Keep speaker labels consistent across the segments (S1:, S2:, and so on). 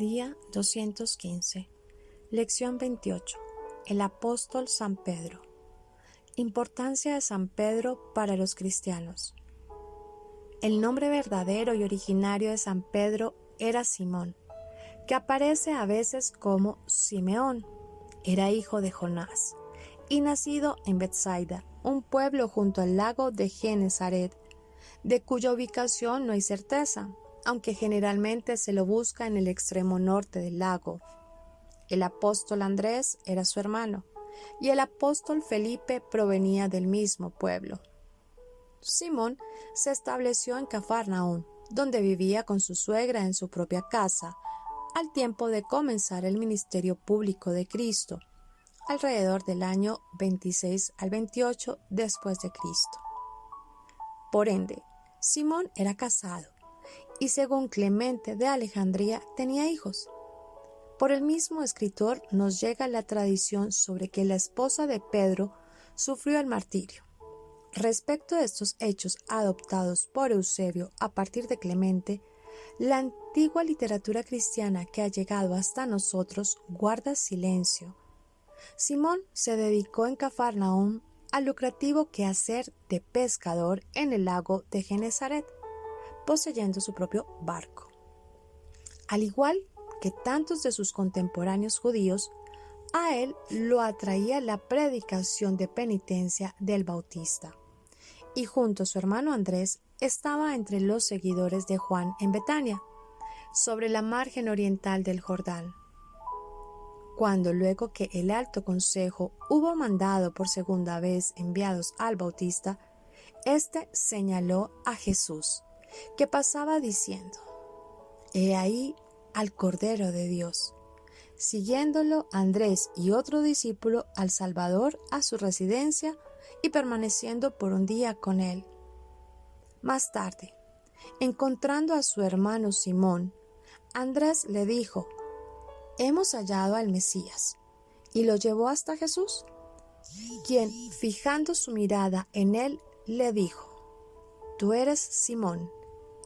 S1: Día 215. Lección 28. El apóstol San Pedro. Importancia de San Pedro para los cristianos. El nombre verdadero y originario de San Pedro era Simón, que aparece a veces como Simeón. Era hijo de Jonás y nacido en Betsaida, un pueblo junto al lago de Genesaret, de cuya ubicación no hay certeza, aunque generalmente se lo busca en el extremo norte del lago. El apóstol Andrés era su hermano, y el apóstol Felipe provenía del mismo pueblo. Simón se estableció en Cafarnaúm, donde vivía con su suegra en su propia casa, al tiempo de comenzar el ministerio público de Cristo, alrededor del año 26 al 28 después de Cristo. Por ende, Simón era casado y según Clemente de Alejandría tenía hijos. Por el mismo escritor nos llega la tradición sobre que la esposa de Pedro sufrió el martirio. Respecto a estos hechos adoptados por Eusebio a partir de Clemente, la antigua literatura cristiana que ha llegado hasta nosotros guarda silencio. Simón se dedicó en Cafarnaúm al lucrativo quehacer de pescador en el lago de Genesaret, poseyendo su propio barco. Al igual que tantos de sus contemporáneos judíos, a él lo atraía la predicación de penitencia del Bautista, y junto a su hermano Andrés estaba entre los seguidores de Juan en Betania, sobre la margen oriental del Jordán. Cuando luego que el Alto Consejo hubo mandado por segunda vez enviados al Bautista, éste señaló a Jesús, que pasaba diciendo: «He ahí al Cordero de Dios». Siguiéndolo Andrés y otro discípulo al Salvador a su residencia y permaneciendo por un día con él. Más tarde, encontrando a su hermano Simón, Andrés le dijo: «Hemos hallado al Mesías», y lo llevó hasta Jesús, quien, fijando su mirada en él, le dijo: «Tú eres Simón,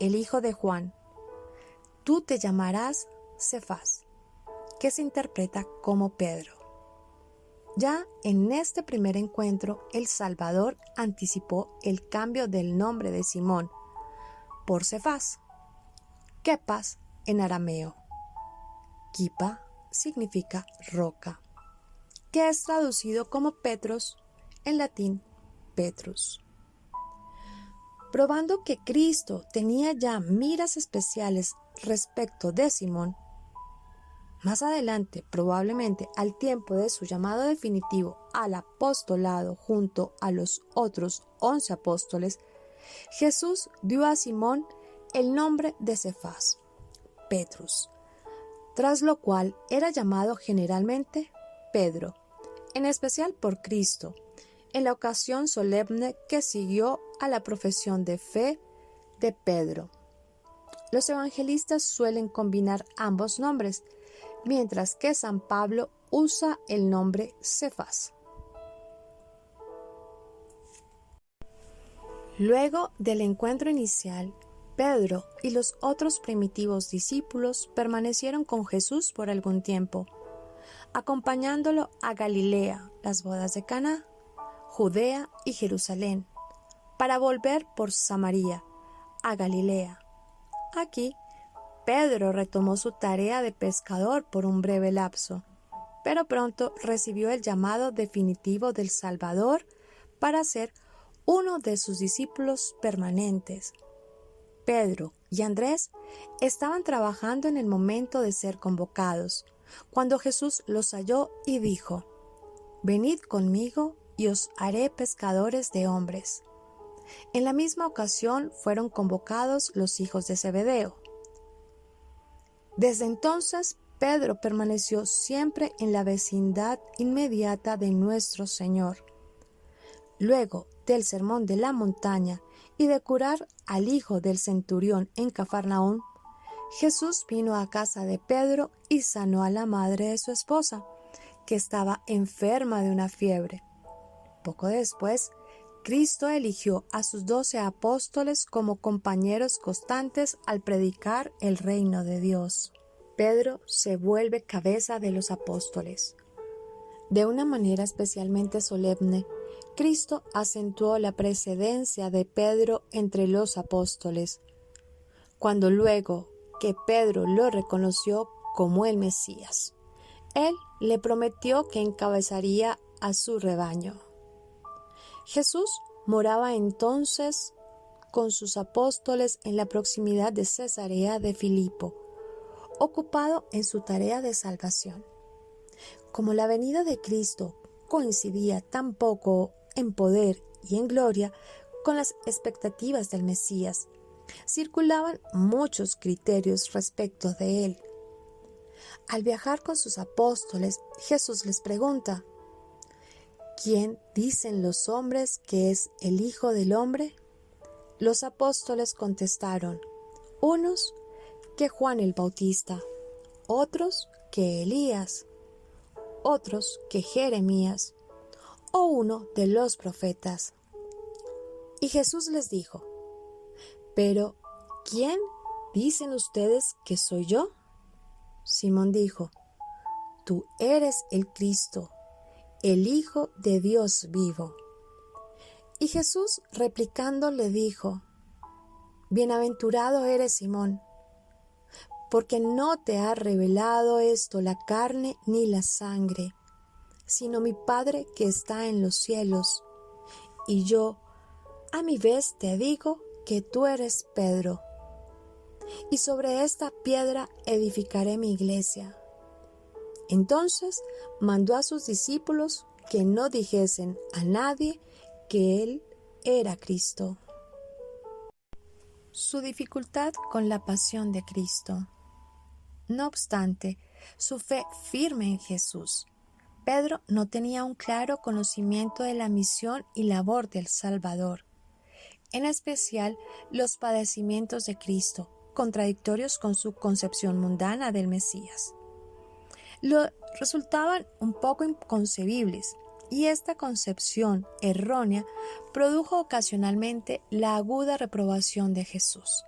S1: el hijo de Juan. Tú te llamarás Cefas», que se interpreta como Pedro. Ya en este primer encuentro, el Salvador anticipó el cambio del nombre de Simón por Cefas, Kepas en arameo. Kipa significa roca, que es traducido como Petros, en latín Petrus. Probando que Cristo tenía ya miras especiales respecto de Simón, más adelante, probablemente al tiempo de su llamado definitivo al apostolado junto a los otros 11 apóstoles, Jesús dio a Simón el nombre de Cefas, Petrus, tras lo cual era llamado generalmente Pedro, en especial por Cristo, en la ocasión solemne que siguió a la profesión de fe de Pedro. Los evangelistas suelen combinar ambos nombres, mientras que San Pablo usa el nombre Cefas. Luego del encuentro inicial, Pedro y los otros primitivos discípulos permanecieron con Jesús por algún tiempo, acompañándolo a Galilea, las bodas de Caná, Judea y Jerusalén, para volver por Samaria a Galilea. Aquí, Pedro retomó su tarea de pescador por un breve lapso, pero pronto recibió el llamado definitivo del Salvador para ser uno de sus discípulos permanentes. Pedro y Andrés estaban trabajando en el momento de ser convocados, cuando Jesús los halló y dijo: «Venid conmigo y os haré pescadores de hombres». En la misma ocasión fueron convocados los hijos de Zebedeo. Desde entonces, Pedro permaneció siempre en la vecindad inmediata de nuestro Señor. Luego del sermón de la montaña y de curar al hijo del centurión en Cafarnaúm, Jesús vino a casa de Pedro y sanó a la madre de su esposa, que estaba enferma de una fiebre. Poco después, Cristo eligió a sus 12 apóstoles como compañeros constantes al predicar el reino de Dios. Pedro se vuelve cabeza de los apóstoles. De una manera especialmente solemne, Cristo acentuó la precedencia de Pedro entre los apóstoles, cuando luego que Pedro lo reconoció como el Mesías, él le prometió que encabezaría a su rebaño. Jesús moraba entonces con sus apóstoles en la proximidad de Cesarea de Filipo, ocupado en su tarea de salvación. Como la venida de Cristo coincidía tan poco en poder y en gloria con las expectativas del Mesías, circulaban muchos criterios respecto de él. Al viajar con sus apóstoles, Jesús les pregunta: ¿quién dicen los hombres que es el Hijo del Hombre? Los apóstoles contestaron: unos que Juan el Bautista, otros que Elías, otros que Jeremías, o uno de los profetas. Y Jesús les dijo: ¿pero quién dicen ustedes que soy yo? Simón dijo: tú eres el Cristo, el Hijo de Dios vivo. Y Jesús replicando le dijo: bienaventurado eres, Simón, porque no te ha revelado esto la carne ni la sangre, sino mi Padre que está en los cielos. Y yo, a mi vez, te digo que tú eres Pedro, y sobre esta piedra edificaré mi iglesia. Entonces mandó a sus discípulos que no dijesen a nadie que él era Cristo. Su dificultad con la pasión de Cristo. No obstante, su fe firme en Jesús, Pedro no tenía un claro conocimiento de la misión y labor del Salvador, en especial los padecimientos de Cristo, contradictorios con su concepción mundana del Mesías. Lo resultaban un poco inconcebibles, y esta concepción errónea produjo ocasionalmente la aguda reprobación de Jesús.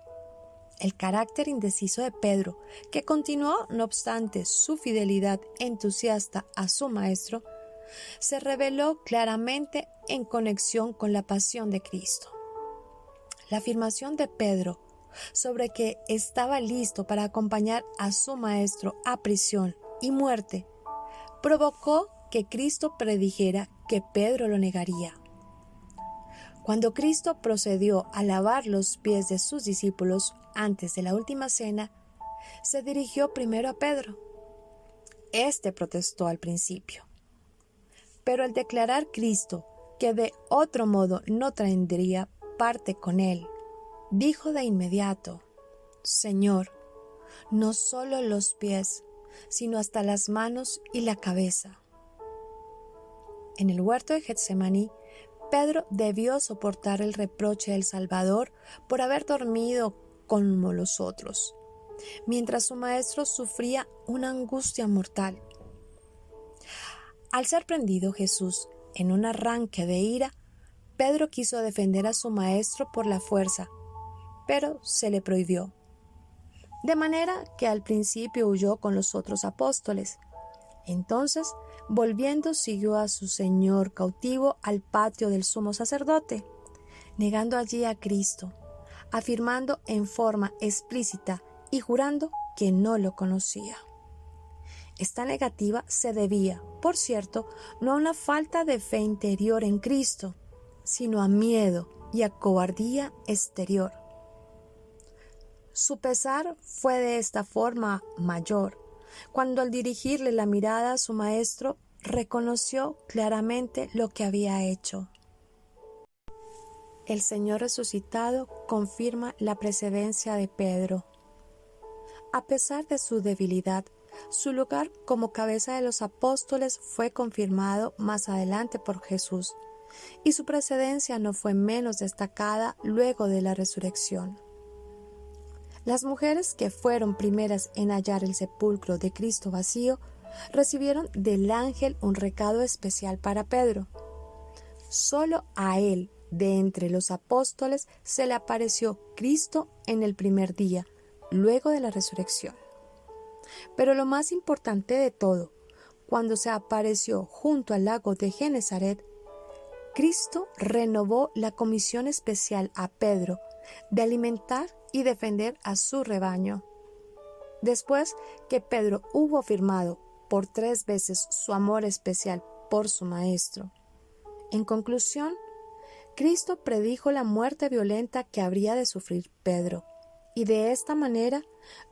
S1: El carácter indeciso de Pedro, que continuó, no obstante su fidelidad entusiasta a su Maestro, se reveló claramente en conexión con la pasión de Cristo. La afirmación de Pedro sobre que estaba listo para acompañar a su Maestro a prisión y muerte provocó que Cristo predijera que Pedro lo negaría. Cuando Cristo procedió a lavar los pies de sus discípulos antes de la última cena, se dirigió primero a Pedro. Este protestó al principio, pero al declarar Cristo que de otro modo no tendría parte con él, dijo de inmediato: Señor, no solo los pies, sino hasta las manos y la cabeza. En el huerto de Getsemaní, Pedro debió soportar el reproche del Salvador por haber dormido como los otros, mientras su maestro sufría una angustia mortal. Al ser prendido Jesús en un arranque de ira, Pedro quiso defender a su maestro por la fuerza, pero se le prohibió. De manera que al principio huyó con los otros apóstoles. Entonces, volviendo, siguió a su Señor cautivo al patio del sumo sacerdote, negando allí a Cristo, afirmando en forma explícita y jurando que no lo conocía. Esta negativa se debía, por cierto, no a una falta de fe interior en Cristo, sino a miedo y a cobardía exterior. Su pesar fue de esta forma mayor, cuando al dirigirle la mirada a su maestro, reconoció claramente lo que había hecho. El Señor resucitado confirma la precedencia de Pedro. A pesar de su debilidad, su lugar como cabeza de los apóstoles fue confirmado más adelante por Jesús, y su precedencia no fue menos destacada luego de la resurrección. Las mujeres que fueron primeras en hallar el sepulcro de Cristo vacío recibieron del ángel un recado especial para Pedro. Solo a él, de entre los apóstoles, se le apareció Cristo en el primer día, luego de la resurrección. Pero lo más importante de todo, cuando se apareció junto al lago de Genesaret, Cristo renovó la comisión especial a Pedro de alimentar y defender a su rebaño. Después que Pedro hubo afirmado por 3 veces su amor especial por su Maestro. En conclusión, Cristo predijo la muerte violenta que habría de sufrir Pedro, y de esta manera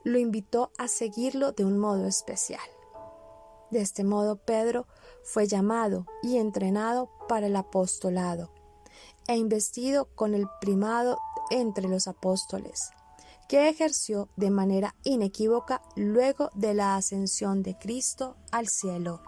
S1: lo invitó a seguirlo de un modo especial. De este modo Pedro fue llamado y entrenado para el apostolado e investido con el primado entre los apóstoles, que ejerció de manera inequívoca luego de la ascensión de Cristo al cielo.